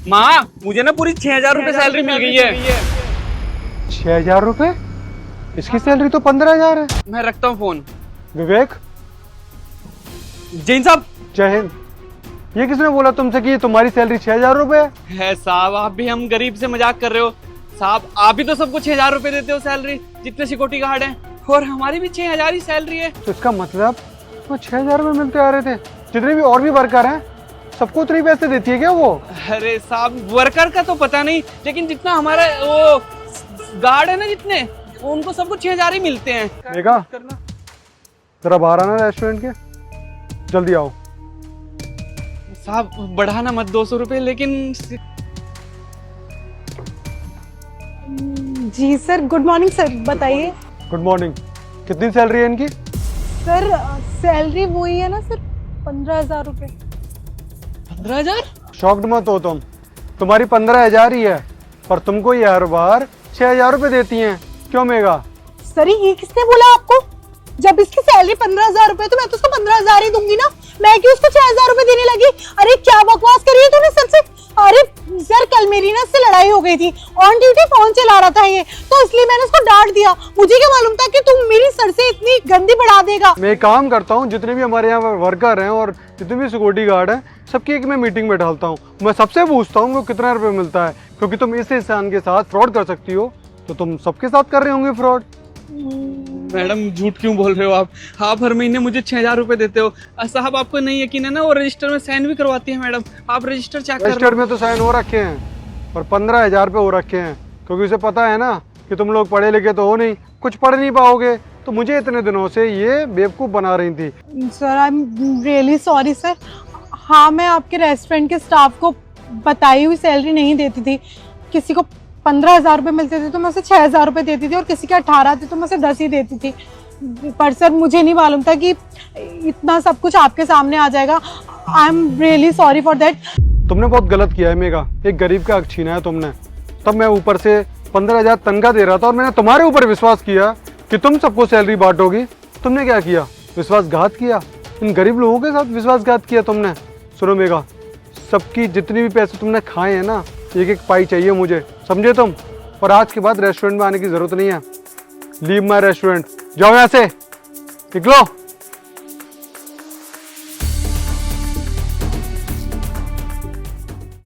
माँ मुझे ना पूरी 6,000 रुपए सैलरी मिल गई है। 6,000 रुपए? इसकी सैलरी तो 15,000 है। मैं रखता हूँ फोन। विवेक, जैन साहब। जय हिंद। ये किसने बोला तुमसे कि ये तुम्हारी सैलरी 6,000 रुपए है साहब, आप भी हम गरीब से मजाक कर रहे हो साहब। आप भी तो सबको 6,000 रुपए देते हो सैलरी, जितने सिक्योरिटी गार्ड हैं, और हमारी भी 6,000 ही सैलरी है। तो इसका मतलब वो 6,000 रुपए मिलते आ रहे थे। जितने भी और भी वर्कर हैं सबको उतने ही पैसे देती है क्या वो? अरे साहब, वर्कर का तो पता नहीं, लेकिन जितना हमारा वो गार्ड है ना, जितने उनको सबको 6,000 ही मिलते हैं। मेघा, जरा बाहर आना रेस्टोरेंट के, जल्दी आओ। साहब बढ़ाना मत 200 रुपए, लेकिन जी सर, गुड मॉर्निंग सर, बताइए। Good morning. कितनी सैलरी है इनकी? सर सैलरी वही है ना सर, 15,000 रुपए। 15,000? शॉक्ड मत हो तुम, तुम्हारी 15,000 ही है, पर तुमको ये हर बार 6,000 रुपए देती हैं। क्यों मेघा? सर ये किसने बोला आपको? जब इसकी सैलरी 15,000 रुपए, तो मैं तो उसको 15,000 ही दूंगी ना। मैं क्यों उसको 6,000 रुपए देने लगी? अरे क्या बकवास करी है तूने सर से? अरे सर, कल मेरी ना इससे लड़ाई हो गई थी, ऑन ड्यूटी फोन चला रहा था ये, तो इसलिए मैंने उसको डांट दिया। मुझे क्या मालूम था कि तुम मेरी सर से इतनी गंदी बढ़ा देगा। मैं एक काम करता हूँ, जितने भी हमारे यहाँ वर्कर हैं और जितने भी सिक्योरिटी गार्ड हैं, सबकी एक मैं मीटिंग बैठाता हूँ। मैं सबसे पूछता हूँ वो कितना रुपए मिलता है, क्योंकि तुम इस इंसान के साथ फ्रॉड कर सकती हो, तो तुम सबके साथ कर रहे होंगे फ्रॉड। मैडम झूठ क्यों बोल रहे हो आप हर महीने मुझे 6,000 रुपए देते हो। साहब आपको नहीं यकीन है ना, वो रजिस्टर में साइन भी करवाती है मैडम। आप रजिस्टर चेक कर रजिस्टर में तो साइन हो रखे हैं, पर 15,000 पे हो रखे हैं, क्योंकि उसे पता है ना कि तुम लोग पढ़े लिखे तो हो नहीं, कुछ पढ़ नहीं पाओगे, तो मुझे इतने दिनों से ये बेवकूफ़ बना रही थी। Sir I am really sorry sir. हाँ, मैं आपके रेस्टोरेंट के स्टाफ को बताई हुई सैलरी नहीं देती थी। किसी को 15,000 रुपए मिलते थे तो मैं उसे 6,000 रुपए देती थी, और किसी के 18 थे तो मैं उसे 10 ही देती थी। पर सर मुझे नहीं मालूम था कि इतना सब कुछ आपके सामने आ जाएगा। I am really sorry for that. तुमने बहुत गलत किया है मेघा, एक गरीब का हक छीना है तुमने। तब मैं ऊपर से 15,000 तनख्वाह दे रहा था, और मैंने तुम्हारे ऊपर विश्वास किया कि तुम सबको सैलरी बांटोगी। तुमने क्या किया? विश्वासघात किया। इन गरीब लोगों के साथ विश्वासघात किया तुमने। सुनो मेघा, सबकी जितनी भी पैसे तुमने खाए हैं ना, एक एक पाई चाहिए मुझे, समझे तुम? और आज के बाद रेस्टोरेंट में आने की जरूरत नहीं है। लीव माय रेस्टोरेंट, जाओ यहाँ से, निकलो।